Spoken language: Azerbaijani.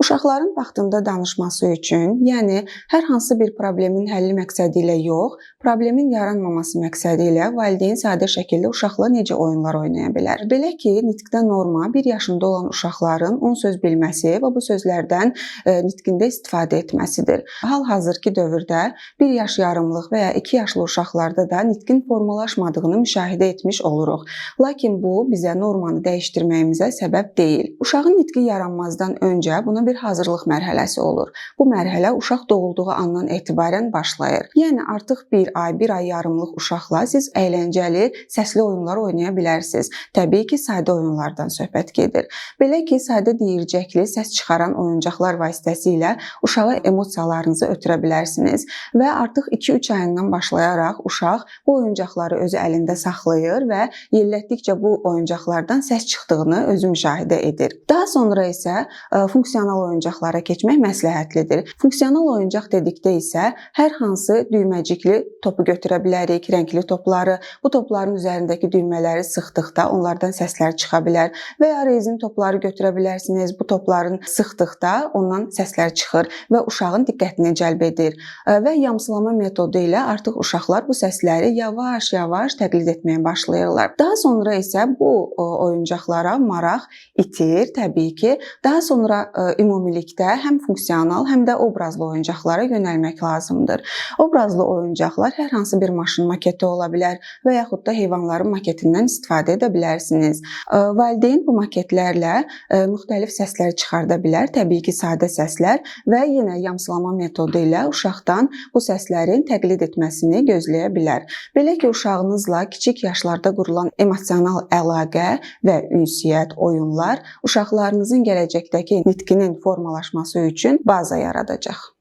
Uşaqların vaxtında danışması üçün, yəni hər hansı bir problemin həlli məqsədi ilə yox, problemin yaranmaması məqsədi ilə valideyn sadə şəkildə uşaqla necə oyunlar oynaya bilər? Belə ki, nitqdə norma 1 yaşında olan uşaqların 10 söz bilməsi və bu sözlərdən nitqində istifadə etməsidir. Hal-hazırki dövrdə 1 yaş yarımlıq və ya 2 yaşlı uşaqlarda da nitqin formalaşmadığını müşahidə etmiş oluruq. Lakin bu bizə normanı dəyişdirməyimizə səbəb deyil. Uşağın nitqi yaranmazdan öncə buna bir hazırlıq mərhələsi olur. Bu mərhələ uşaq doğulduğu andan etibarən başlayır. Yəni artıq 1 ay yarımlıq uşaqla siz əyləncəli, səsli oyunlar oynaya bilərsiniz. Təbii ki, sadə oyunlardan söhbət gedir. Belə ki, sadə deyircəkli, səs çıxaran oyuncaqlar vasitəsilə uşağa emosiyalarınızı ötürə bilərsiniz və artıq 2-3 ayından başlayaraq uşaq bu oyuncaqları özü əlində saxlayır və yellətdikcə bu oyuncaqlardan səs çıxdığını özü müşahidə edir. Daha sonra isə funksional oyuncaqlara keçmək məsləhətlidir. Funksional oyuncaq dedikdə isə hər hansı düyməcikli topu götürə bilərik, rəngli topları. Bu topların üzərindəki düymələri sıxdıqda onlardan səslər çıxa bilər və ya rezin topları götürə bilərsiniz. Bu topların sıxdıqda ondan səslər çıxır və uşağın diqqətini cəlb edir. Və yamsılama metodu ilə artıq uşaqlar bu səsləri yavaş-yavaş təqlid etməyə başlayırlar. Daha sonra isə bu oyuncaqlara maraq itir, təbii ki. Daha sonra ümumilikdə həm funksional, həm də obrazlı oyuncaqlara yönəlmək lazımdır. Obrazlı oyuncaqlar hər hansı bir maşın maketi ola bilər və yaxud da heyvanların maketindən istifadə edə bilərsiniz. Valideyn bu maketlərlə müxtəlif səslər çıxarda bilər, təbii ki, sadə səslər və yenə yamsılama metodu ilə uşaqdan bu səslərin təqlid etməsini gözləyə bilər. Belə ki, uşağınızla kiçik yaşlarda qurulan emosional əlaqə və ünsiyyət, oyunlar uşaqlarınızın gələcəkdəki nitqinin formalaşması üçün baza yaradacaq.